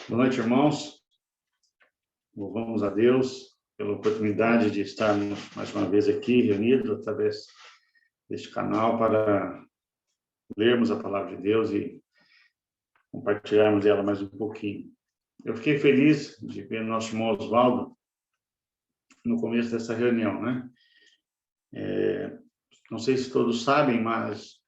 Boa noite, irmãos. Louvamos a Deus pela oportunidade de estarmos mais uma vez aqui reunidos através deste canal para lermos a palavra de Deus e compartilharmos ela mais um pouquinho. Eu fiquei feliz de ver nosso irmão Oswaldo no começo dessa reunião, né? Não sei se todos sabem, mas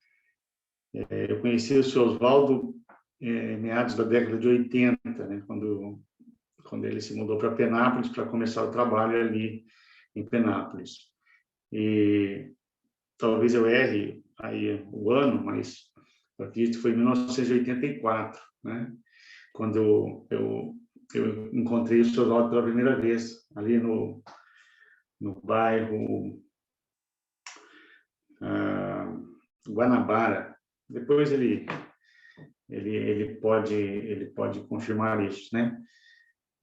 eu conheci o seu Oswaldo em meados da década de 80, né? Quando ele se mudou para Penápolis para começar o trabalho ali em Penápolis. E talvez eu erre aí o ano, mas eu acredito que foi em 1984, né? Quando eu encontrei o seu Oswaldo pela primeira vez, ali no bairro Guanabara. Depois ele pode confirmar isso, né?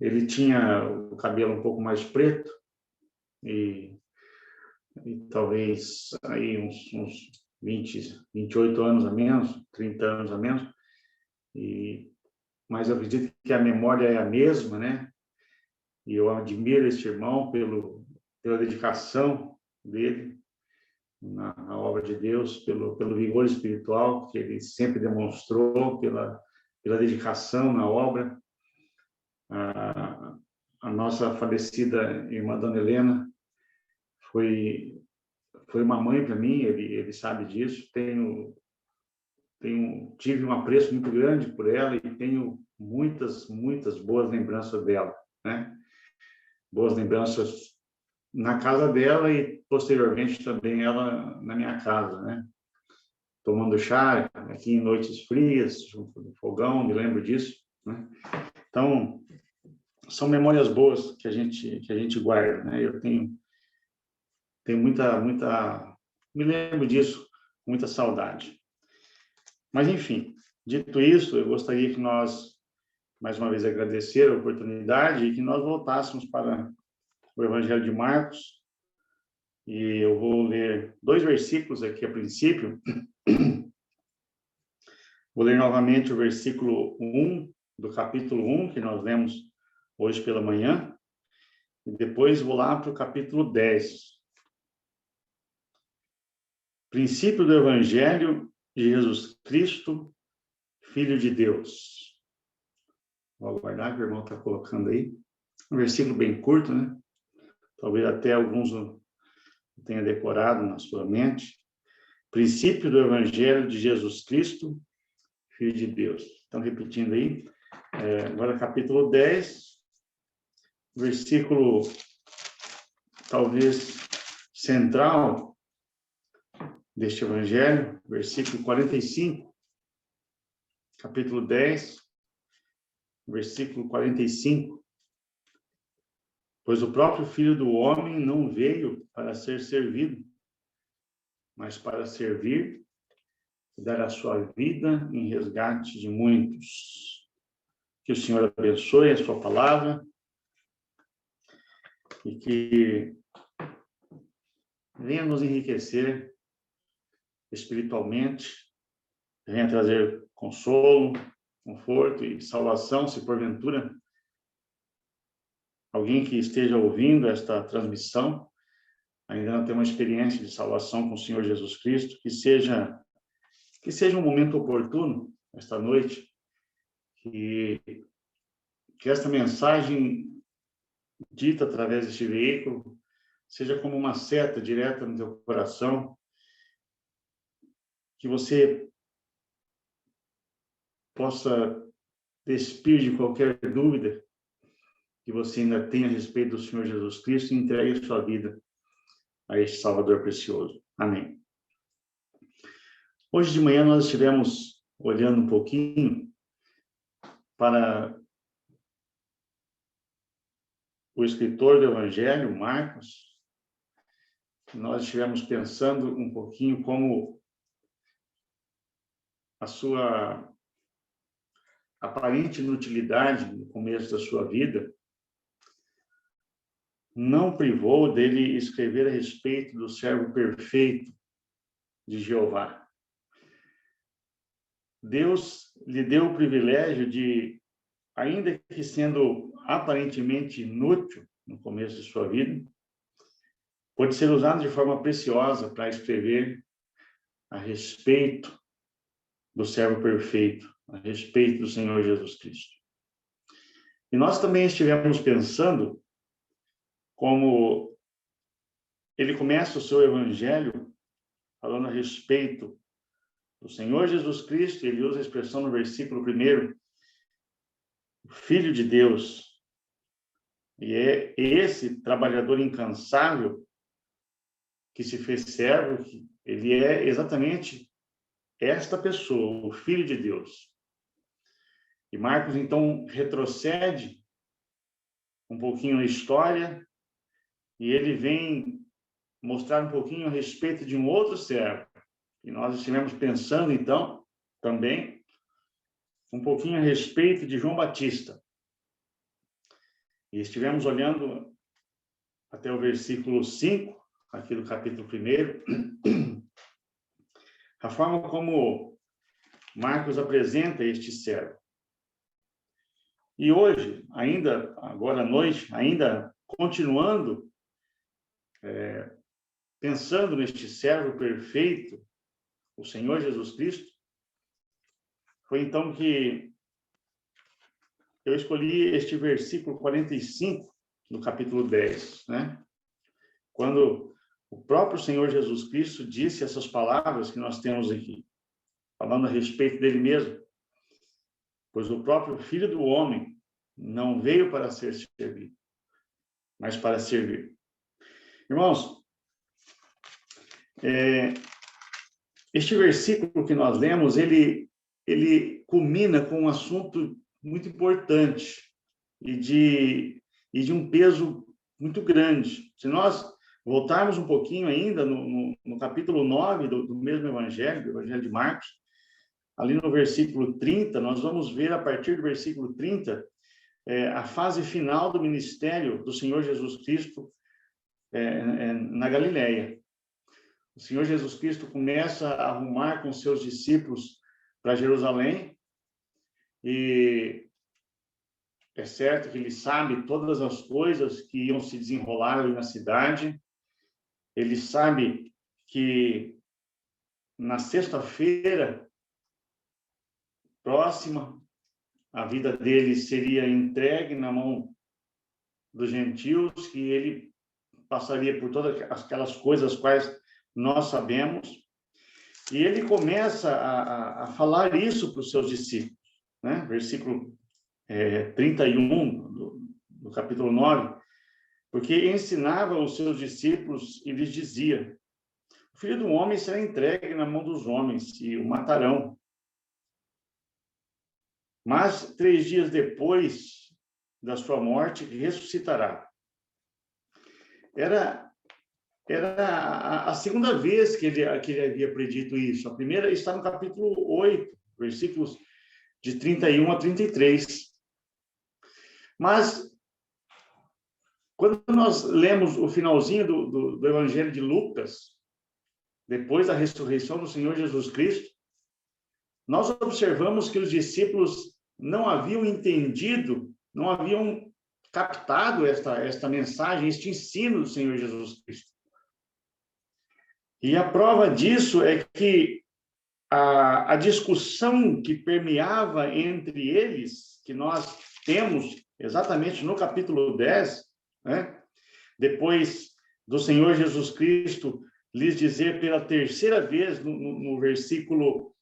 Ele tinha o cabelo um pouco mais preto e talvez aí uns 28 anos a menos, 30 anos a menos, mas eu acredito que a memória é a mesma, né? E eu admiro este irmão pela dedicação dele na obra de Deus, pelo vigor espiritual que ele sempre demonstrou, pela dedicação na obra. A nossa falecida irmã Dona Helena foi uma mãe para mim, ele sabe disso. Tive um apreço muito grande por ela e tenho muitas boas lembranças dela, né? Boas lembranças na casa dela e posteriormente também ela na minha casa, né? Tomando chá aqui em noites frias, junto do fogão, me lembro disso, né? Então, são memórias boas que a gente guarda, né? Eu tenho muita, me lembro disso, com muita saudade. Mas, enfim, dito isso, eu gostaria que nós, mais uma vez, agradecer a oportunidade e que nós voltássemos para o Evangelho de Marcos. E eu vou ler 2 versículos aqui a princípio. Vou ler novamente o versículo 1 do capítulo 1, que nós lemos hoje pela manhã. E depois vou lá para o capítulo 10. Princípio do Evangelho de Jesus Cristo, Filho de Deus. Vou aguardar que o irmão está colocando aí. Um versículo bem curto, né? Talvez até alguns não tenham decorado na sua mente. Princípio do Evangelho de Jesus Cristo, Filho de Deus. Então, repetindo aí. Agora, capítulo 10, versículo talvez central deste Evangelho, versículo 45. Capítulo 10, versículo 45. Pois o próprio Filho do Homem não veio para ser servido, mas para servir e dar a sua vida em resgate de muitos. Que o Senhor abençoe a sua palavra e que venha nos enriquecer espiritualmente, venha trazer consolo, conforto e salvação, se porventura alguém que esteja ouvindo esta transmissão ainda não tem uma experiência de salvação com o Senhor Jesus Cristo, que seja um momento oportuno esta noite, que esta mensagem dita através deste veículo seja como uma seta direta no teu coração, que você possa despir de qualquer dúvida que você ainda tem a respeito do Senhor Jesus Cristo e entregue a sua vida a este Salvador precioso. Amém. Hoje de manhã nós estivemos olhando um pouquinho para o escritor do Evangelho, Marcos. Nós estivemos pensando um pouquinho como a sua aparente inutilidade no começo da sua vida não privou dele escrever a respeito do servo perfeito de Jeová. Deus lhe deu o privilégio de ainda que sendo aparentemente inútil no começo de sua vida, pode ser usado de forma preciosa para escrever a respeito do servo perfeito, a respeito do Senhor Jesus Cristo. E nós também estivemos pensando como ele começa o seu evangelho falando a respeito do Senhor Jesus Cristo, ele usa a expressão no versículo 1, o Filho de Deus. E é esse trabalhador incansável que se fez servo, ele é exatamente esta pessoa, o Filho de Deus. E Marcos, então, retrocede um pouquinho na história e ele vem mostrar um pouquinho a respeito de um outro servo. E nós estivemos pensando, então, também, um pouquinho a respeito de João Batista. E estivemos olhando até o versículo 5, aqui do capítulo 1, a forma como Marcos apresenta este servo. E hoje, ainda, agora à noite, ainda continuando, pensando neste servo perfeito, o Senhor Jesus Cristo, foi então que eu escolhi este versículo 45 do capítulo 10, né? Quando o próprio Senhor Jesus Cristo disse essas palavras que nós temos aqui, falando a respeito dele mesmo. Pois o próprio Filho do Homem não veio para ser servido, mas para servir. Irmãos, este versículo que nós lemos, ele culmina com um assunto muito importante e de um peso muito grande. Se nós voltarmos um pouquinho ainda no capítulo 9 do mesmo evangelho, do Evangelho de Marcos, ali no versículo 30, nós vamos ver a partir do versículo 30, a fase final do ministério do Senhor Jesus Cristo na Galileia. O Senhor Jesus Cristo começa a arrumar com seus discípulos para Jerusalém, e é certo que ele sabe todas as coisas que iam se desenrolar ali na cidade. Ele sabe que na sexta-feira próxima, a vida dele seria entregue na mão dos gentios, que ele passaria por todas aquelas coisas quais nós sabemos. E ele começa a falar isso para os seus discípulos, né? Versículo 31 do capítulo 9, porque ensinava os seus discípulos e lhes dizia: o Filho do Homem será entregue na mão dos homens e o matarão. Mas 3 dias depois da sua morte, ressuscitará. Era a segunda vez que ele havia predito isso. A primeira está no capítulo 8, versículos de 31 a 33. Mas, quando nós lemos o finalzinho do Evangelho de Lucas, depois da ressurreição do Senhor Jesus Cristo, nós observamos que os discípulos não haviam entendido, não haviam captado esta mensagem, este ensino do Senhor Jesus Cristo. E a prova disso é que a discussão que permeava entre eles, que nós temos exatamente no capítulo 10, né? Depois do Senhor Jesus Cristo lhes dizer pela terceira vez, no versículo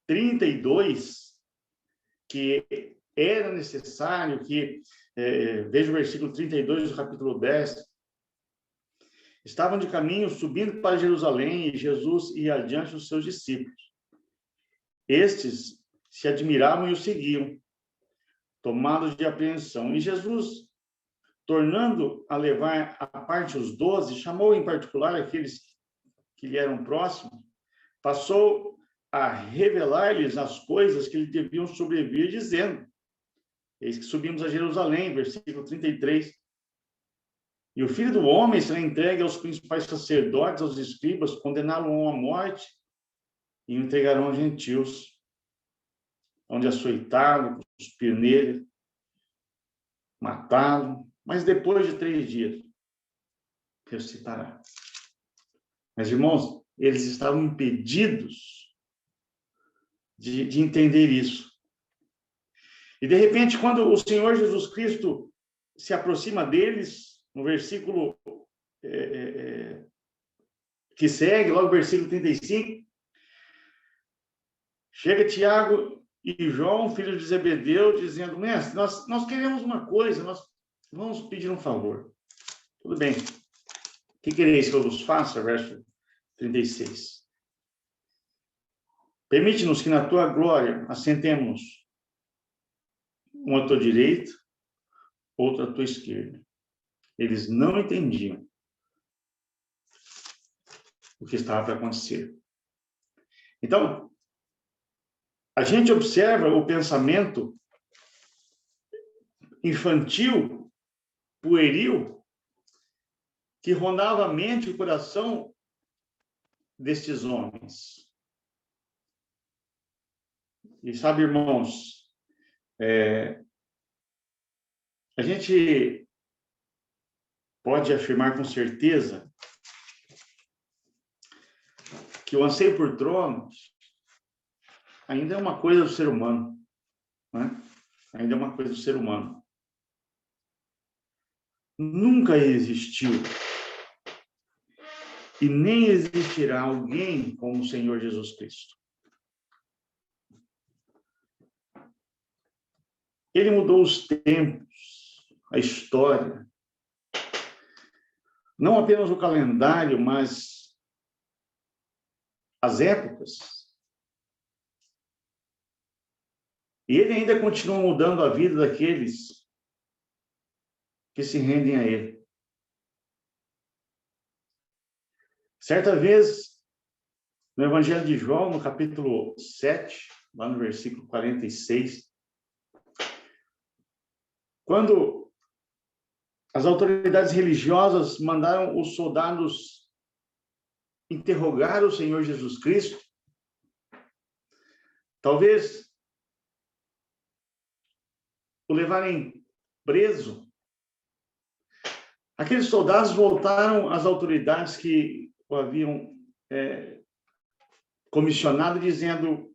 32, que era necessário que, veja o versículo 32 do capítulo 10, estavam de caminho subindo para Jerusalém e Jesus ia adiante dos seus discípulos. Estes se admiravam e o seguiam, tomados de apreensão. E Jesus, tornando a levar à parte os 12, chamou em particular aqueles que lhe eram próximos, passou a revelar-lhes as coisas que lhe deviam sobrevir, dizendo: eis que subimos a Jerusalém, versículo 33, e o Filho do Homem será entregue aos principais sacerdotes, aos escribas, condená-lo à morte e o entregarão aos gentios. onde açoitá-lo, cuspir nele, matá-lo, mas depois de 3 dias ressuscitará. Mas, irmãos, eles estavam impedidos de entender isso. E, de repente, quando o Senhor Jesus Cristo se aproxima deles, no versículo que segue, logo versículo 35, chega Tiago e João, filhos de Zebedeu, dizendo: mestre, nós queremos uma coisa, nós vamos pedir um favor. Tudo bem. O que quereis que eu vos faça? Verso 36. Permite-nos que na tua glória assentemos um à tua direita, outro à tua esquerda. Eles não entendiam o que estava para acontecer. Então, a gente observa o pensamento infantil, pueril, que rondava a mente e o coração destes homens. E sabe, irmãos, a gente pode afirmar com certeza que o anseio por tronos ainda é uma coisa do ser humano, né? Ainda é uma coisa do ser humano. Nunca existiu e nem existirá alguém como o Senhor Jesus Cristo. Ele mudou os tempos, a história, não apenas o calendário, mas as épocas. E ele ainda continua mudando a vida daqueles que se rendem a ele. Certa vez, no Evangelho de João, no capítulo 7, lá no versículo 46, quando as autoridades religiosas mandaram os soldados interrogar o Senhor Jesus Cristo, talvez o levarem preso, aqueles soldados voltaram às autoridades que o haviam comissionado, dizendo: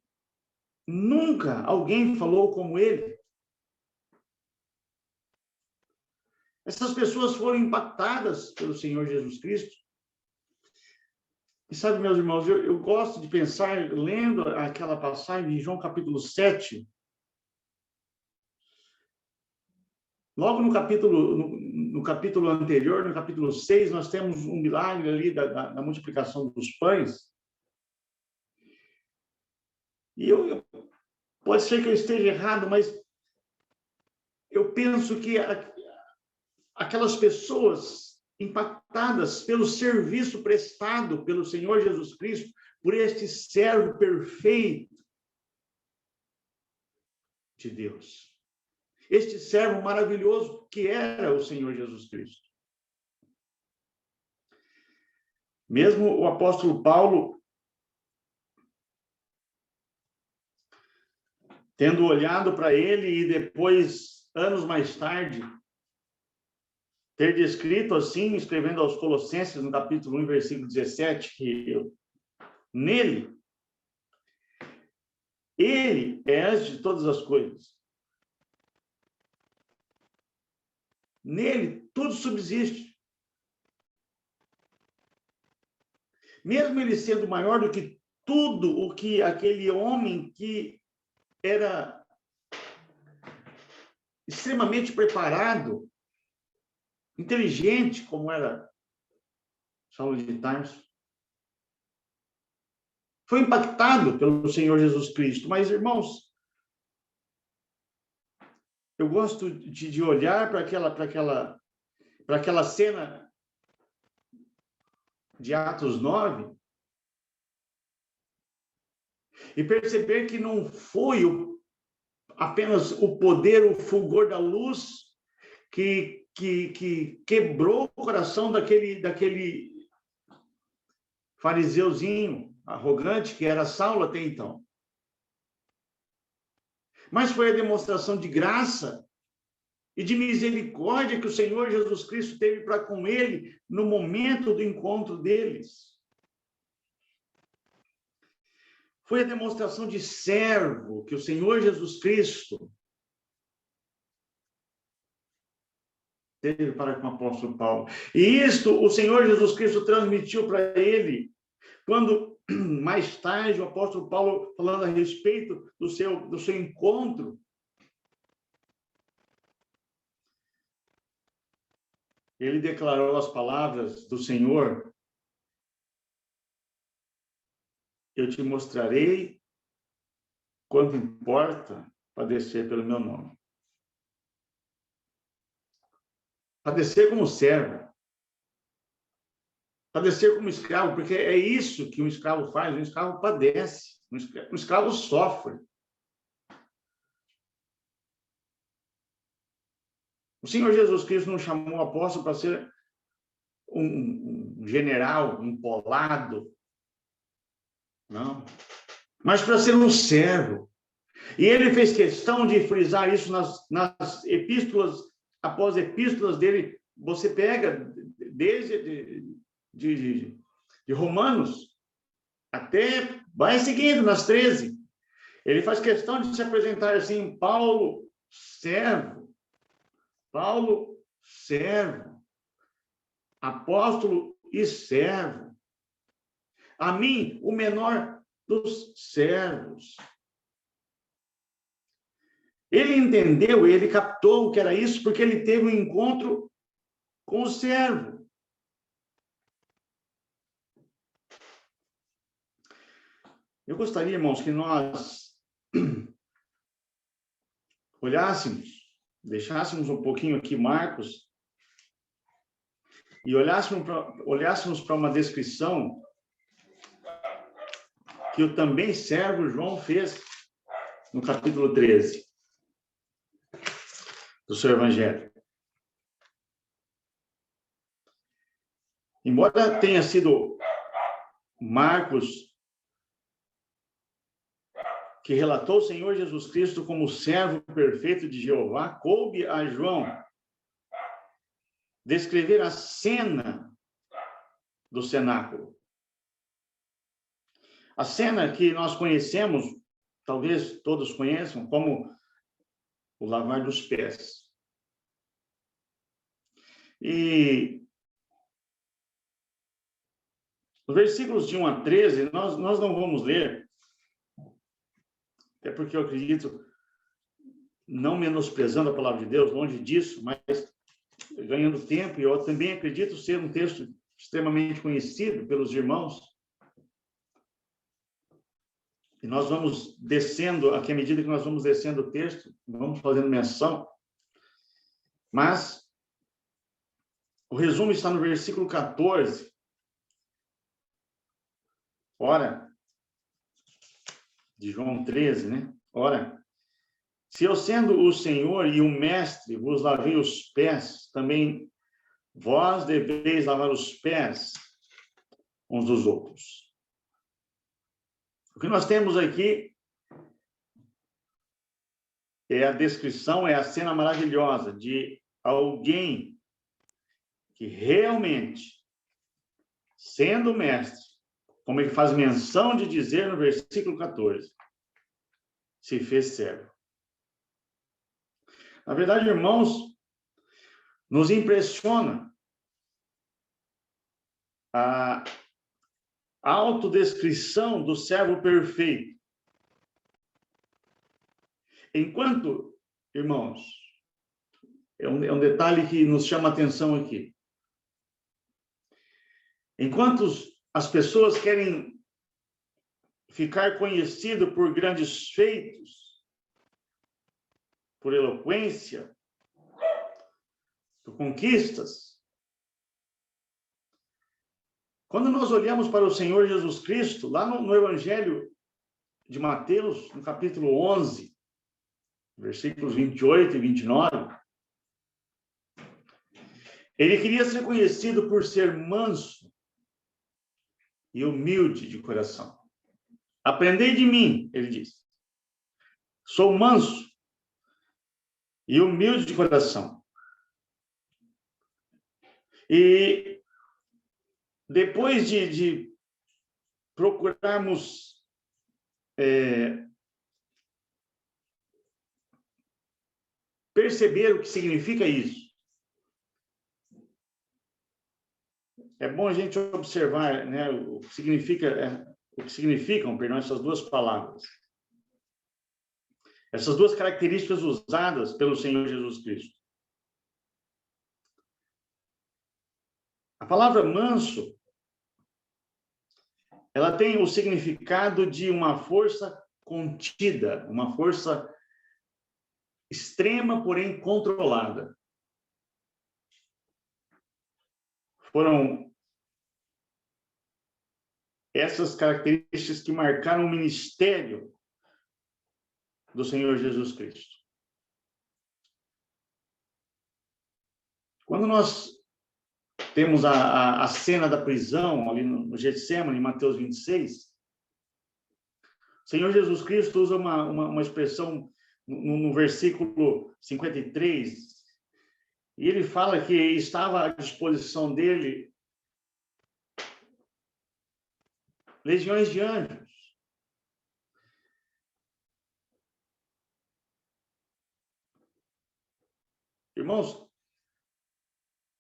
nunca alguém falou como ele. Essas pessoas foram impactadas pelo Senhor Jesus Cristo. E sabe, meus irmãos, eu gosto de pensar, lendo aquela passagem de João capítulo 7, logo no capítulo anterior, no capítulo 6, nós temos um milagre ali da multiplicação dos pães. E pode ser que eu esteja errado, mas eu penso que aquelas pessoas impactadas pelo serviço prestado pelo Senhor Jesus Cristo, por este servo perfeito de Deus, este servo maravilhoso que era o Senhor Jesus Cristo. Mesmo o apóstolo Paulo, tendo olhado para ele e depois, anos mais tarde, ter descrito assim, escrevendo aos Colossenses, no capítulo 1, versículo 17, que nele, ele é antes de todas as coisas. Nele, tudo subsiste. Mesmo ele sendo maior do que tudo o que aquele homem que era extremamente preparado, inteligente, como era Saulo de Tarso, foi impactado pelo Senhor Jesus Cristo. Mas, irmãos, eu gosto de olhar para aquela cena de Atos 9 e perceber que não foi apenas o poder, o fulgor da luz que quebrou o coração daquele fariseuzinho arrogante que era Saulo até então. mas foi a demonstração de graça e de misericórdia que o Senhor Jesus Cristo teve para com ele no momento do encontro deles. Foi a demonstração de servo que o Senhor Jesus Cristo teve para com o apóstolo Paulo. E isto o Senhor Jesus Cristo transmitiu para ele, quando mais tarde o apóstolo Paulo, falando a respeito do seu encontro, ele declarou as palavras do Senhor: eu te mostrarei quanto importa padecer pelo meu nome. Padecer como servo. Padecer como escravo, porque é isso que um escravo faz. Um escravo padece. Um escravo sofre. O Senhor Jesus Cristo não chamou o apóstolo para ser um general empolado. Não. Mas para ser um servo. E ele fez questão de frisar isso nas epístolas, após epístolas dele. Você pega desde de Romanos até, vai seguindo nas 13. Ele faz questão de se apresentar assim: Paulo, servo. Paulo, servo. Apóstolo e servo. A mim, o menor dos servos. Ele entendeu, ele captou que era isso, porque ele teve um encontro com o servo. Eu gostaria, irmãos, que nós olhássemos, deixássemos um pouquinho aqui Marcos e olhássemos para uma descrição que o também servo João fez no capítulo 13 do seu evangelho. Embora tenha sido Marcos que relatou o Senhor Jesus Cristo como servo perfeito de Jeová, coube a João descrever a cena do cenáculo. A cena que nós conhecemos, talvez todos conheçam, como o lavar dos pés. E os versículos de 1 a 13, nós não vamos ler, até porque eu acredito, não menosprezando a palavra de Deus, longe disso, mas ganhando tempo, e eu também acredito ser um texto extremamente conhecido pelos irmãos. E nós vamos descendo, aqui à medida que nós vamos descendo o texto, vamos fazendo menção. Mas o resumo está no versículo 14. Ora, de João 13, né? Ora, se eu sendo o Senhor e o Mestre vos lavei os pés, também vós deveis lavar os pés uns dos outros. O que nós temos aqui é a descrição, é a cena maravilhosa de alguém que realmente, sendo mestre, como ele faz menção de dizer no versículo 14, se fez servo. Na verdade, irmãos, nos impressiona a autodescrição do servo perfeito. Enquanto, irmãos, é um detalhe que nos chama a atenção aqui. Enquanto as pessoas querem ficar conhecido por grandes feitos, por eloquência, por conquistas, quando nós olhamos para o Senhor Jesus Cristo, lá no Evangelho de Mateus, no capítulo 11, versículos 28 e 29, ele queria ser conhecido por ser manso e humilde de coração. Aprendei de mim, ele disse. Sou manso e humilde de coração. E depois de procurarmos perceber o que significa isso, é bom a gente observar, né, o que significam, perdão, essas duas palavras. Essas duas características usadas pelo Senhor Jesus Cristo. A palavra manso, ela tem o significado de uma força contida, uma força extrema, porém controlada. Foram essas características que marcaram o ministério do Senhor Jesus Cristo. Quando nós temos a cena da prisão ali no Getsemane, em Mateus 26, o Senhor Jesus Cristo usa uma expressão no versículo 53, e ele fala que estava à disposição dele legiões de anjos. Irmãos,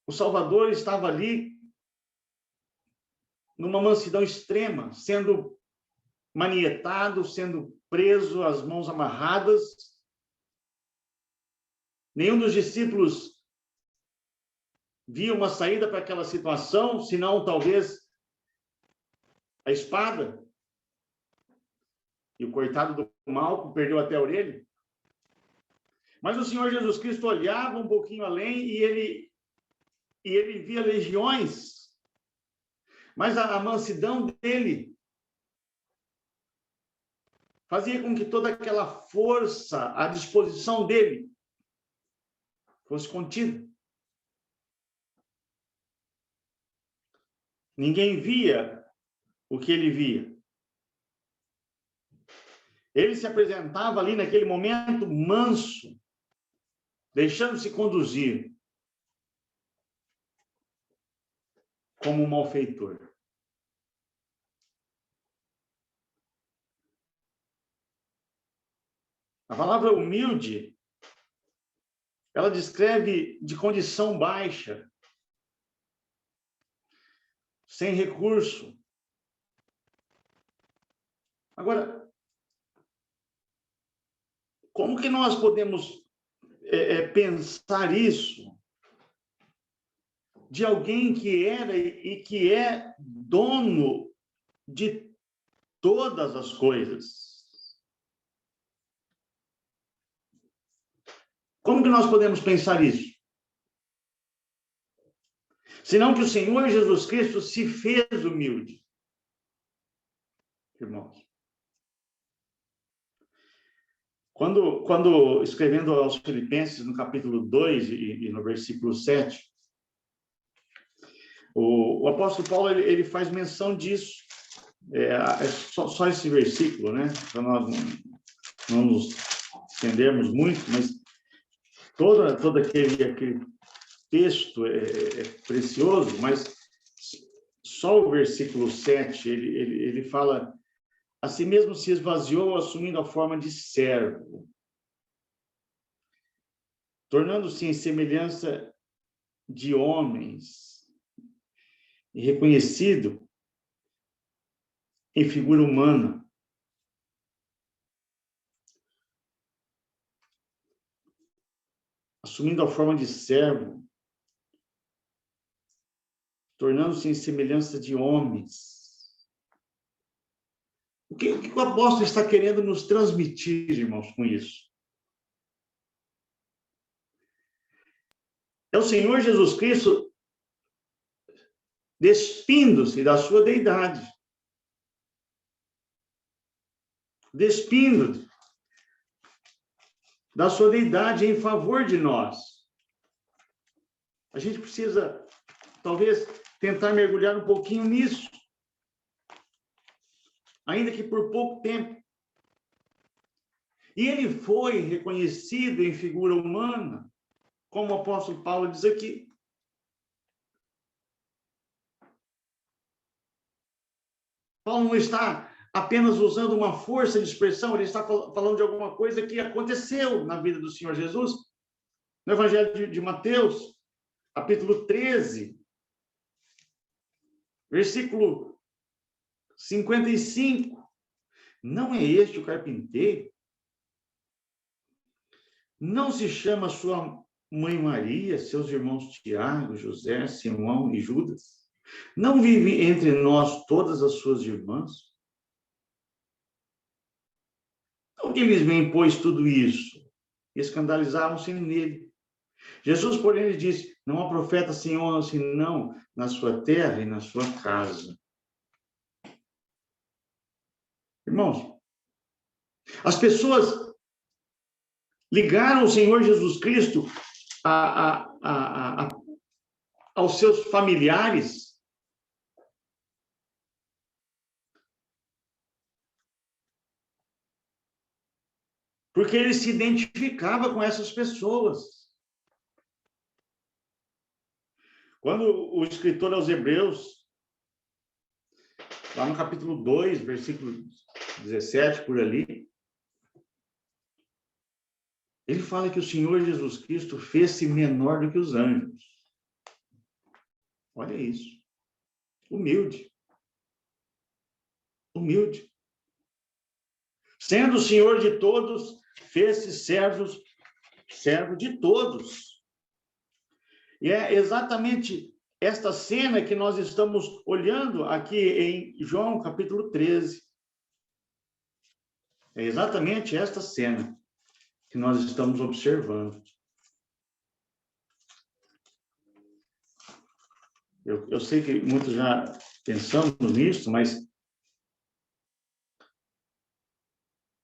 o Salvador estava ali numa mansidão extrema, sendo manietado, sendo preso, as mãos amarradas. Nenhum dos discípulos via uma saída para aquela situação, senão talvez a espada. E o coitado do Malco perdeu até a orelha. Mas o Senhor Jesus Cristo olhava um pouquinho além e ele via legiões. Mas a mansidão dele fazia com que toda aquela força à disposição dele fosse contida. Ninguém via o que ele via. Ele se apresentava ali naquele momento manso, deixando-se conduzir como um malfeitor. A palavra humilde, ela descreve de condição baixa, sem recurso. Agora, como que nós podemos pensar isso de alguém que era e que é dono de todas as coisas? Como que nós podemos pensar isso? Senão que o Senhor Jesus Cristo se fez humilde. Irmãos. Quando escrevendo aos Filipenses, no capítulo 2 e no versículo 7, o apóstolo Paulo ele faz menção disso. Só esse versículo, né? Para nós não nos estendermos muito, mas todo aquele texto é precioso, mas só o versículo 7, ele fala: a si mesmo se esvaziou, assumindo a forma de servo, tornando-se em semelhança de homens, e reconhecido em figura humana. Assumindo a forma de servo, tornando-se em semelhança de homens. O que o apóstolo está querendo nos transmitir, irmãos, com isso? É o Senhor Jesus Cristo despindo-se da sua deidade. Despindo da sua deidade em favor de nós. A gente precisa, talvez, tentar mergulhar um pouquinho nisso. Ainda que por pouco tempo. E ele foi reconhecido em figura humana, como o apóstolo Paulo diz aqui. Paulo não está apenas usando uma força de expressão, ele está falando de alguma coisa que aconteceu na vida do Senhor Jesus. No Evangelho de Mateus, capítulo 13, versículo 55. Não é este o carpinteiro? Não se chama sua mãe Maria, seus irmãos Tiago, José, Simão e Judas? Não vive entre nós todas as suas irmãs? Então, que lhes me impôs tudo isso? Escandalizavam-se nele. Jesus, porém, lhe disse: não há profeta senhor senão na sua terra e na sua casa. Irmãos, as pessoas ligaram o Senhor Jesus Cristo aos seus familiares, porque ele se identificava com essas pessoas. Quando o escritor aos Hebreus, lá no capítulo 2, versículo 17, por ali, ele fala que o Senhor Jesus Cristo fez-se menor do que os anjos. Olha isso. Humilde. Humilde. Sendo o Senhor de todos, fez-se servo de todos. E é exatamente esta cena que nós estamos olhando aqui em João, capítulo 13. É exatamente esta cena que nós estamos observando. Eu sei que muitos já pensamos nisso, mas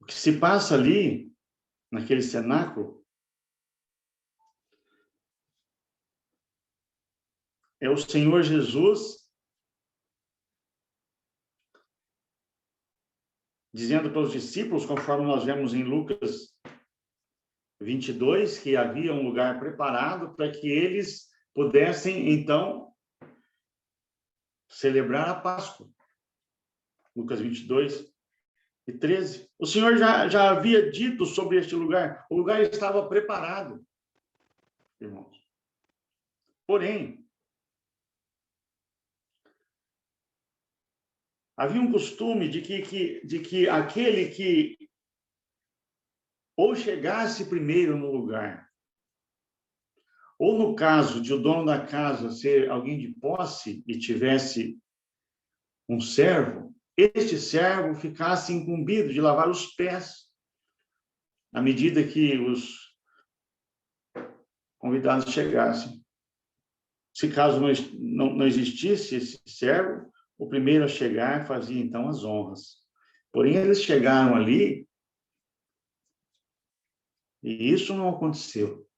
o que se passa ali, naquele cenáculo, é o Senhor Jesus dizendo para os discípulos, conforme nós vemos em Lucas 22, que havia um lugar preparado para que eles pudessem, então, celebrar a Páscoa. Lucas 22 e 13. O Senhor já havia dito sobre este lugar. O lugar estava preparado, irmãos. Porém, havia um costume de que aquele que ou chegasse primeiro no lugar, ou no caso de o dono da casa ser alguém de posse e tivesse um servo, este servo ficasse incumbido de lavar os pés, à medida que os convidados chegassem. Se caso não existisse esse servo, o primeiro a chegar fazia, então, as honras. Porém, eles chegaram ali e isso não aconteceu.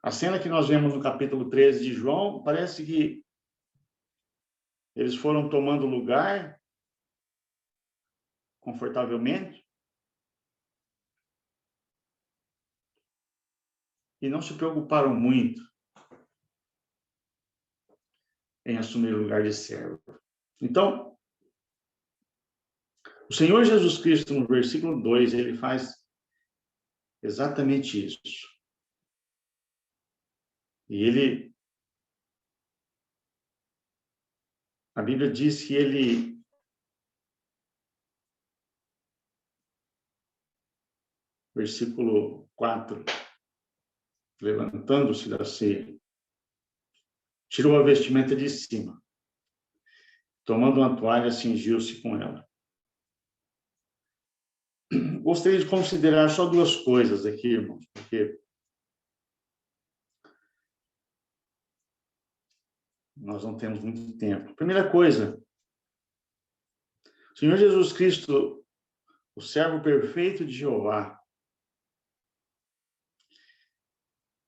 A cena que nós vemos no capítulo 13 de João, parece que eles foram tomando lugar confortavelmente e não se preocuparam muito em assumir o lugar de servo. Então, o Senhor Jesus Cristo, no versículo 2, ele faz exatamente isso. E a Bíblia diz que ele versículo 4, levantando-se da ceia, tirou a vestimenta de cima, tomando uma toalha, cingiu-se com ela. Gostaria de considerar só duas coisas aqui, irmãos, porque nós não temos muito tempo. Primeira coisa, o Senhor Jesus Cristo, o servo perfeito de Jeová,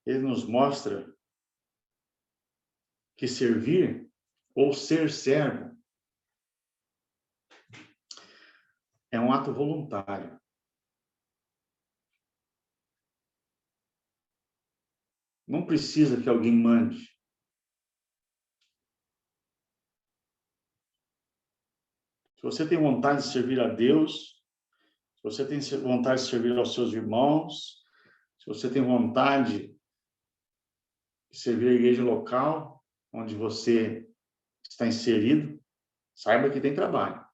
ele nos mostra que servir ou ser servo é um ato voluntário. Não precisa que alguém mande. Se você tem vontade de servir a Deus, se você tem vontade de servir aos seus irmãos, se você tem vontade de servir a igreja local, onde você está inserido, saiba que tem trabalho.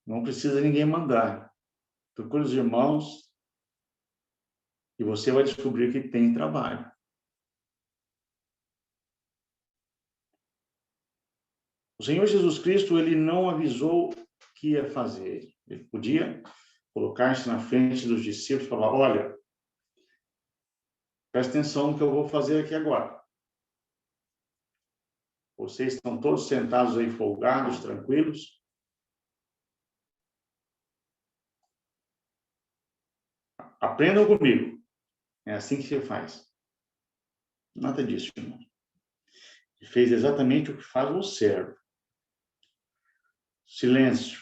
Não precisa ninguém mandar. Procure os irmãos e você vai descobrir que tem trabalho. O Senhor Jesus Cristo, ele não avisou o que ia fazer. Ele podia colocar-se na frente dos discípulos e falar: olha, presta atenção no que eu vou fazer aqui agora. Vocês estão todos sentados aí, folgados, tranquilos. Aprendam comigo. É assim que se faz. Nada disso, irmão. Ele fez exatamente o que faz o servo. Silêncio.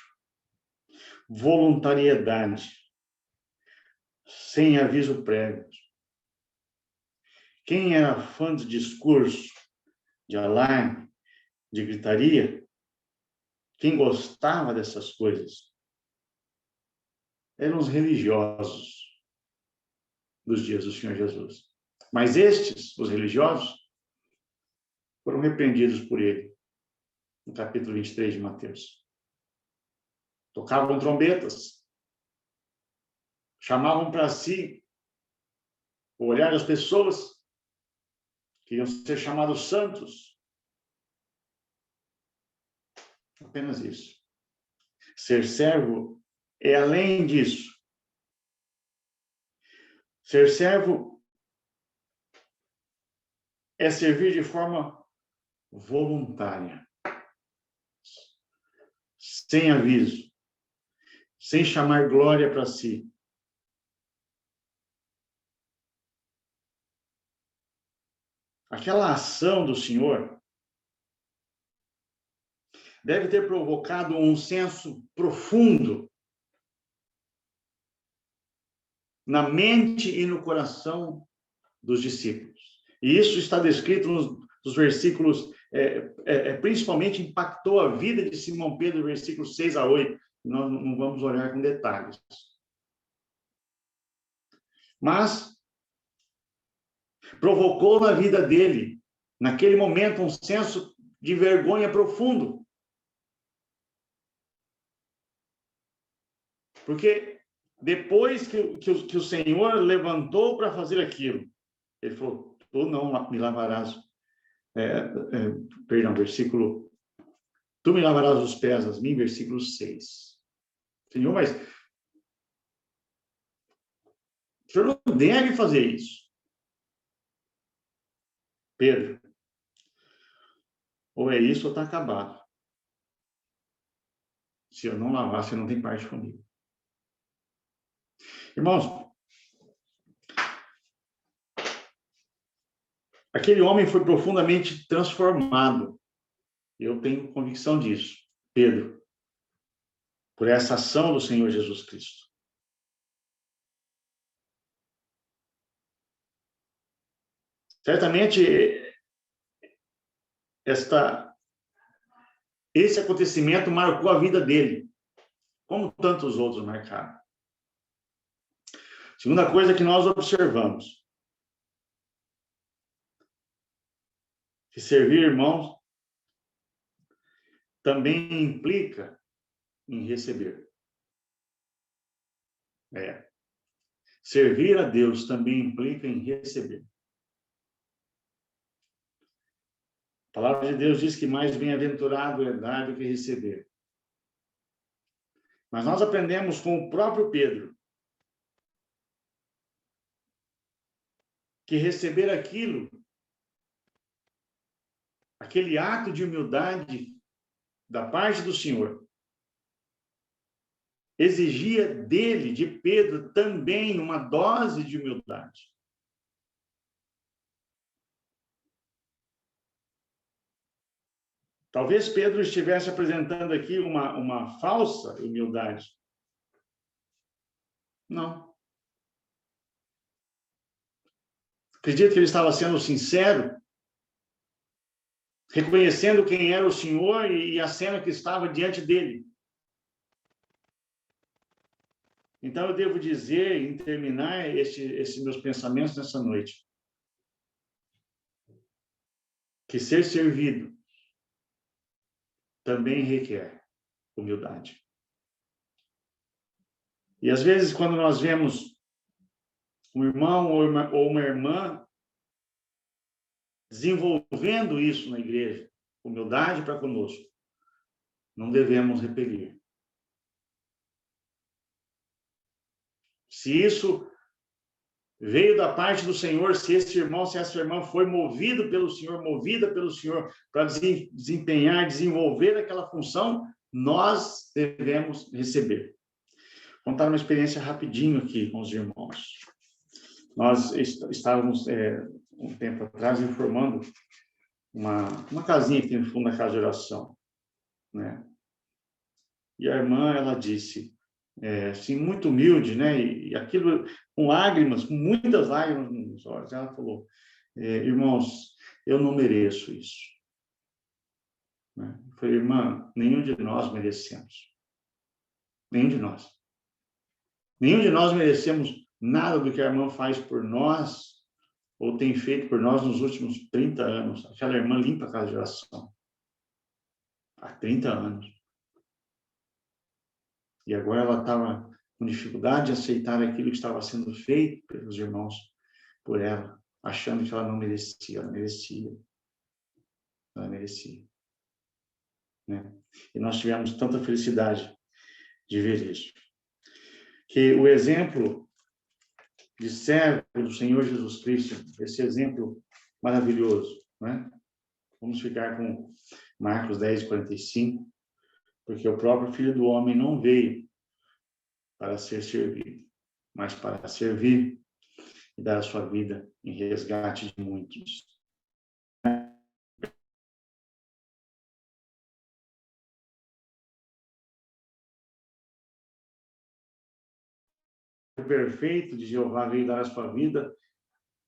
Voluntariedade. Sem aviso prévio. Quem era fã de discurso, de alarme, de gritaria, quem gostava dessas coisas, eram os religiosos dos dias do Senhor Jesus. Mas estes, os religiosos, foram repreendidos por ele, no capítulo 23 de Mateus. Tocavam trombetas, chamavam para si o olhar das pessoas, queriam ser chamados santos. Apenas isso. Ser servo é além disso. Ser servo é servir de forma voluntária, sem aviso, sem chamar glória para si. Aquela ação do Senhor deve ter provocado um senso profundo na mente e no coração dos discípulos. E isso está descrito nos versículos, principalmente impactou a vida de Simão Pedro, versículos 6 a 8. Nós não vamos olhar com detalhes. Mas provocou na vida dele, naquele momento, um senso de vergonha profundo. Porque depois que o Senhor levantou para fazer aquilo, ele falou: tu não me lavarás, versículo, tu me lavarás os pés a mim, versículo 6. Senhor, mas o Senhor não deve fazer isso. Pedro, ou é isso ou está acabado. Se eu não lavar, você não tem parte comigo. Irmãos, aquele homem foi profundamente transformado. Eu tenho convicção disso, Pedro, por essa ação do Senhor Jesus Cristo. Certamente, esse acontecimento marcou a vida dele, como tantos outros marcaram. Segunda coisa que nós observamos, que servir irmãos também implica em receber. Servir a Deus também implica em receber. A palavra de Deus diz que mais bem-aventurado é dar do que receber. Mas nós aprendemos com o próprio Pedro que receber aquele ato de humildade da parte do Senhor, exigia dele, de Pedro, também uma dose de humildade. Talvez Pedro estivesse apresentando aqui uma falsa humildade. Não. Acredito que ele estava sendo sincero, reconhecendo quem era o Senhor e a cena que estava diante dele. Então, eu devo dizer, em terminar esses meus pensamentos nessa noite, que ser servido também requer humildade. E, às vezes, quando nós vemos um irmão ou uma irmã desenvolvendo isso na igreja, humildade para conosco, não devemos repelir. Se isso veio da parte do Senhor, se esse irmão, se essa irmã foi movido pelo Senhor, movida pelo Senhor para desempenhar, desenvolver aquela função, nós devemos receber. Vou contar uma experiência rapidinho aqui com os irmãos. Nós estávamos, um tempo atrás, informando uma casinha que tem no fundo da casa de oração, né? E a irmã, ela disse, assim, muito humilde, né? E aquilo com lágrimas, com muitas lágrimas nos olhos. Ela falou, irmãos, eu não mereço isso. Né? Eu falei, irmã, nenhum de nós merecemos. Nenhum de nós. Nenhum de nós merecemos nada do que a irmã faz por nós ou tem feito por nós nos últimos 30 anos. Aquela irmã limpa a casa de oração. Há 30 anos. E agora ela estava com dificuldade de aceitar aquilo que estava sendo feito pelos irmãos por ela, achando que ela não merecia. Ela merecia. Ela merecia. Né? E nós tivemos tanta felicidade de ver isso. Que o exemplo de servo do Senhor Jesus Cristo, esse exemplo maravilhoso, né? Vamos ficar com Marcos 10:45, porque o próprio Filho do Homem não veio para ser servido, mas para servir e dar a sua vida em resgate de muitos. O perfeito de Jeová veio dar a sua vida,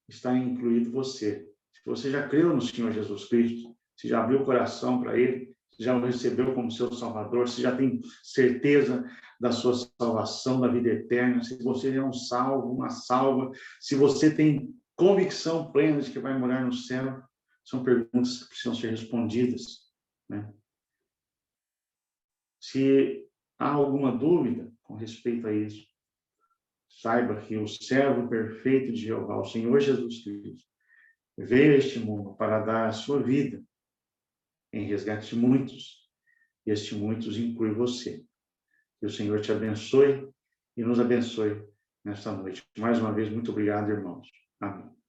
está incluído você. Se você já creu no Senhor Jesus Cristo, se já abriu o coração para Ele, se já o recebeu como seu Salvador, se já tem certeza da sua salvação, da vida eterna, se você é um salvo, uma salva, se você tem convicção plena de que vai morar no céu, são perguntas que precisam ser respondidas, né? Se há alguma dúvida com respeito a isso, saiba que o servo perfeito de Jeová, o Senhor Jesus Cristo, veio a este mundo para dar a sua vida em resgate de muitos. E este muitos inclui você. Que o Senhor te abençoe e nos abençoe nesta noite. Mais uma vez, muito obrigado, irmãos. Amém.